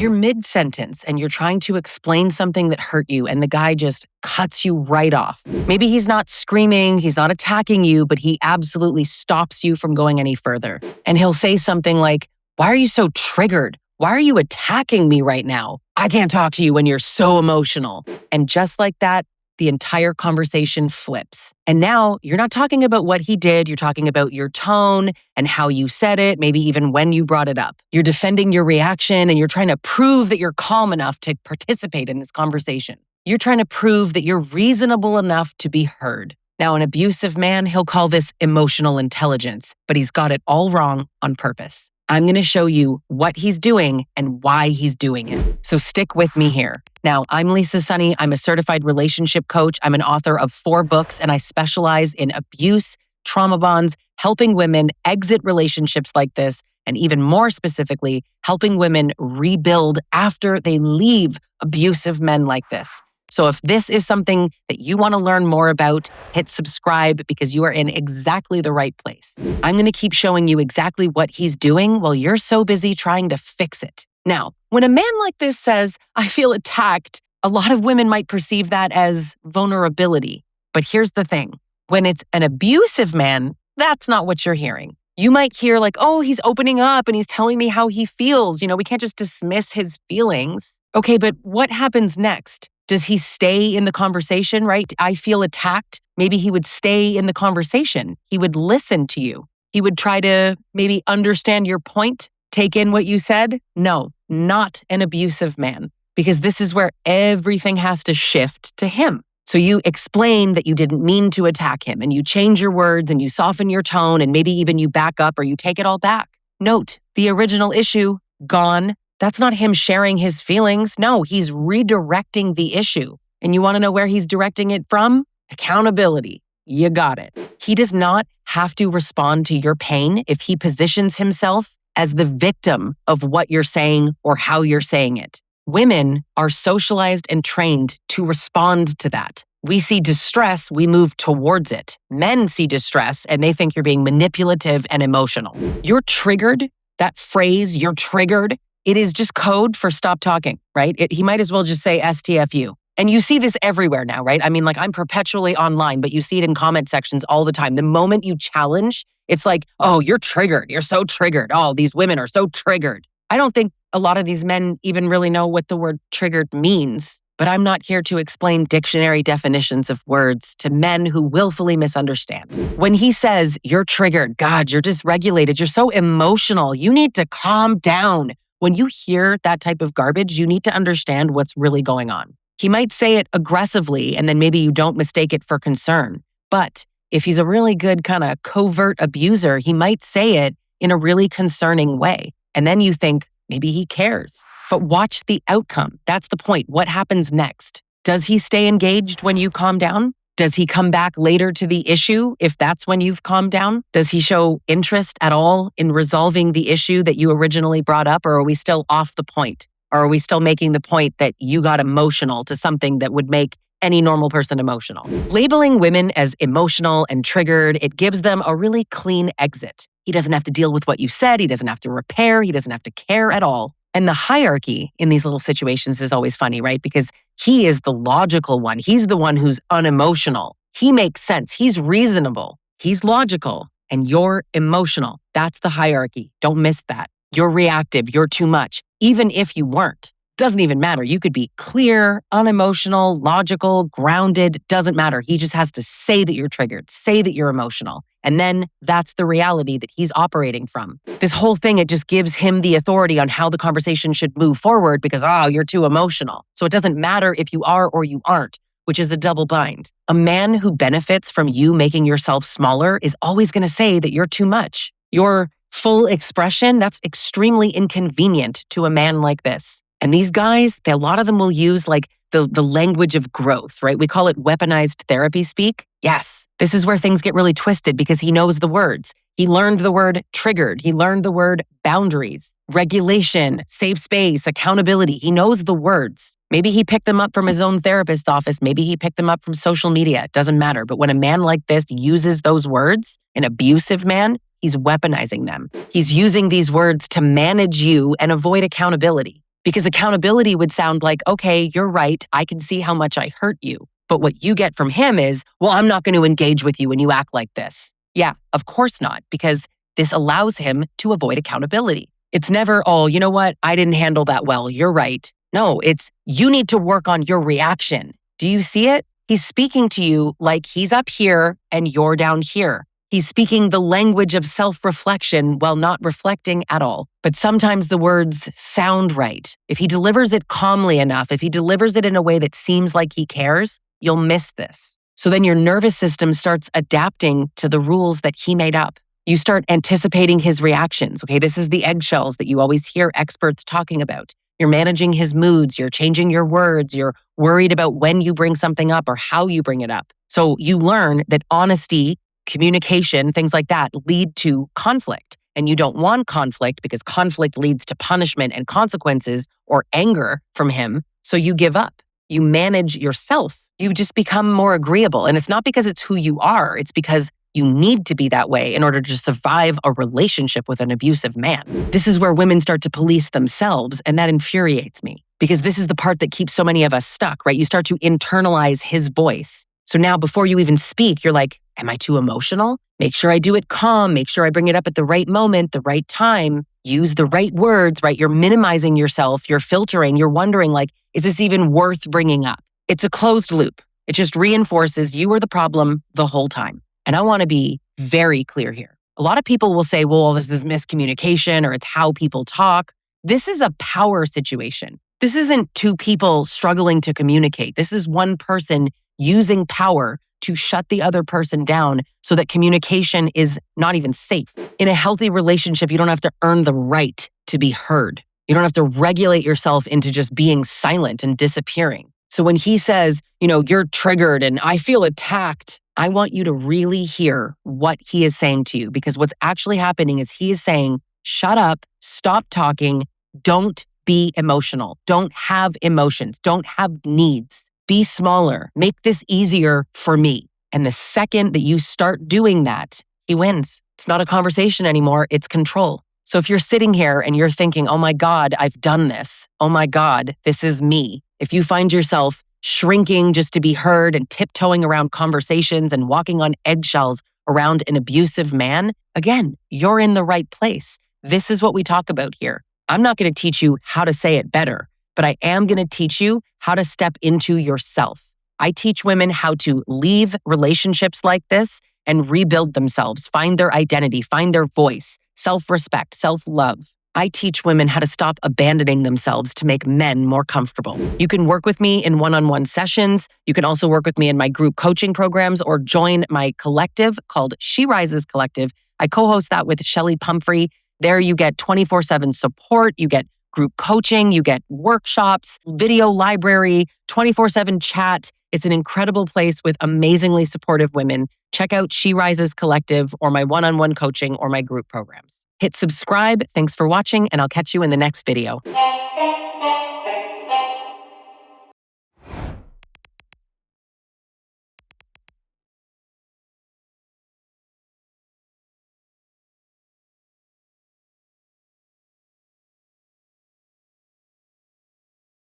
you're mid-sentence and you're trying to explain something that hurt you and the guy just cuts you right off. Maybe he's not screaming, he's not attacking you, but he absolutely stops you from going any further. And he'll say something like, "Why are you so triggered? Why are you attacking me right now? I can't talk to you when you're so emotional." And just like that, the entire conversation flips. And now you're not talking about what he did. You're talking about your tone and how you said it, maybe even when you brought it up. You're defending your reaction and you're trying to prove that you're calm enough to participate in this conversation. You're trying to prove that you're reasonable enough to be heard. Now, an abusive man, he'll call this emotional intelligence, but he's got it all wrong on purpose. I'm going to show you what he's doing and why he's doing it. So stick with me here. Now, I'm Lisa Sonni. I'm a certified relationship coach. I'm an author of 4 books, and I specialize in abuse, trauma bonds, helping women exit relationships like this, and even more specifically, helping women rebuild after they leave abusive men like this. So if this is something that you want to learn more about, hit subscribe because you are in exactly the right place. I'm going to keep showing you exactly what he's doing while you're so busy trying to fix it. Now, when a man like this says, "I feel attacked," a lot of women might perceive that as vulnerability. But here's the thing. When it's an abusive man, that's not what you're hearing. You might hear like, "Oh, he's opening up and he's telling me how he feels. We can't just dismiss his feelings." Okay, but what happens next? Does he stay in the conversation, right? "I feel attacked." Maybe he would stay in the conversation. He would listen to you. He would try to maybe understand your point, take in what you said. No, not an abusive man, because this is where everything has to shift to him. So you explain that you didn't mean to attack him, and you change your words and you soften your tone, and maybe even you back up or you take it all back. Note, the original issue, gone. That's not him sharing his feelings. No, he's redirecting the issue. And you want to know where he's directing it from? Accountability. You got it. He does not have to respond to your pain if he positions himself as the victim of what you're saying or how you're saying it. Women are socialized and trained to respond to that. We see distress, we move towards it. Men see distress and they think you're being manipulative and emotional. You're triggered, that phrase, "you're triggered," it is just code for stop talking, right? He might as well just say STFU. And you see this everywhere now, right? I mean, I'm perpetually online, but you see it in comment sections all the time. The moment you challenge, it's like, "Oh, you're triggered. You're so triggered. Oh, these women are so triggered." I don't think a lot of these men even really know what the word triggered means, but I'm not here to explain dictionary definitions of words to men who willfully misunderstand. When he says, "You're triggered, God, you're dysregulated, you're so emotional, you need to calm down." When you hear that type of garbage, you need to understand what's really going on. He might say it aggressively, and then maybe you don't mistake it for concern. But if he's a really good kind of covert abuser, he might say it in a really concerning way. And then you think, maybe he cares. But watch the outcome. That's the point. What happens next? Does he stay engaged when you calm down? Does he come back later to the issue if that's when you've calmed down? Does he show interest at all in resolving the issue that you originally brought up? Or are we still off the point? Or are we still making the point that you got emotional to something that would make any normal person emotional? Labeling women as emotional and triggered, it gives them a really clean exit. He doesn't have to deal with what you said. He doesn't have to repair. He doesn't have to care at all. And the hierarchy in these little situations is always funny, right? Because he is the logical one. He's the one who's unemotional. He makes sense. He's reasonable. He's logical. And you're emotional. That's the hierarchy. Don't miss that. You're reactive. You're too much. Even if you weren't. Doesn't even matter. You could be clear, unemotional, logical, grounded. Doesn't matter. He just has to say that you're triggered, say that you're emotional. And then that's the reality that he's operating from. This whole thing, it just gives him the authority on how the conversation should move forward because, you're too emotional. So it doesn't matter if you are or you aren't, which is a double bind. A man who benefits from you making yourself smaller is always going to say that you're too much. Your full expression, that's extremely inconvenient to a man like this. And these guys, a lot of them will use the language of growth, right? We call it weaponized therapy speak. Yes, this is where things get really twisted because he knows the words. He learned the word triggered. He learned the word boundaries, regulation, safe space, accountability. He knows the words. Maybe he picked them up from his own therapist's office. Maybe he picked them up from social media. It doesn't matter. But when a man like this uses those words, an abusive man, he's weaponizing them. He's using these words to manage you and avoid accountability. Because accountability would sound like, okay, you're right. I can see how much I hurt you. But what you get from him is, well, I'm not going to engage with you when you act like this. Yeah, of course not, because this allows him to avoid accountability. It's never, oh, you know what? I didn't handle that well. You're right. No, it's you need to work on your reaction. Do you see it? He's speaking to you like he's up here and you're down here. He's speaking the language of self-reflection while not reflecting at all. But sometimes the words sound right. If he delivers it calmly enough, if he delivers it in a way that seems like he cares, you'll miss this. So then your nervous system starts adapting to the rules that he made up. You start anticipating his reactions. Okay, this is the eggshells that you always hear experts talking about. You're managing his moods, you're changing your words, you're worried about when you bring something up or how you bring it up. So you learn that honesty, communication, things like that lead to conflict. And you don't want conflict because conflict leads to punishment and consequences or anger from him. So you give up. You manage yourself. You just become more agreeable. And it's not because it's who you are. It's because you need to be that way in order to survive a relationship with an abusive man. This is where women start to police themselves, and that infuriates me because this is the part that keeps so many of us stuck, right? You start to internalize his voice. So now before you even speak, you're like, am I too emotional? Make sure I do it calm. Make sure I bring it up at the right moment, the right time. Use the right words, right? You're minimizing yourself. You're filtering. You're wondering like, is this even worth bringing up? It's a closed loop. It just reinforces you were the problem the whole time. And I want to be very clear here. A lot of people will say, well, this is miscommunication or it's how people talk. This is a power situation. This isn't two people struggling to communicate. This is one person using power to shut the other person down so that communication is not even safe. In a healthy relationship, you don't have to earn the right to be heard. You don't have to regulate yourself into just being silent and disappearing. So when he says, you're triggered and I feel attacked, I want you to really hear what he is saying to you, because what's actually happening is he is saying, shut up, stop talking, don't be emotional, don't have emotions, don't have needs, be smaller, make this easier for me. And the second that you start doing that, he wins. It's not a conversation anymore, it's control. So if you're sitting here and you're thinking, oh my God, I've done this. Oh my God, this is me. If you find yourself shrinking just to be heard and tiptoeing around conversations and walking on eggshells around an abusive man, again, you're in the right place. This is what we talk about here. I'm not going to teach you how to say it better, but I am going to teach you how to step into yourself. I teach women how to leave relationships like this and rebuild themselves, find their identity, find their voice, self-respect, self-love. I teach women how to stop abandoning themselves to make men more comfortable. You can work with me in one-on-one sessions. You can also work with me in my group coaching programs or join my collective called She Rises Collective. I co-host that with Shelly Pumphrey. There you get 24/7 support. You get group coaching. You get workshops, video library, 24/7 chat. It's an incredible place with amazingly supportive women. Check out She Rises Collective or my one-on-one coaching or my group programs. Hit subscribe. Thanks for watching, and I'll catch you in the next video.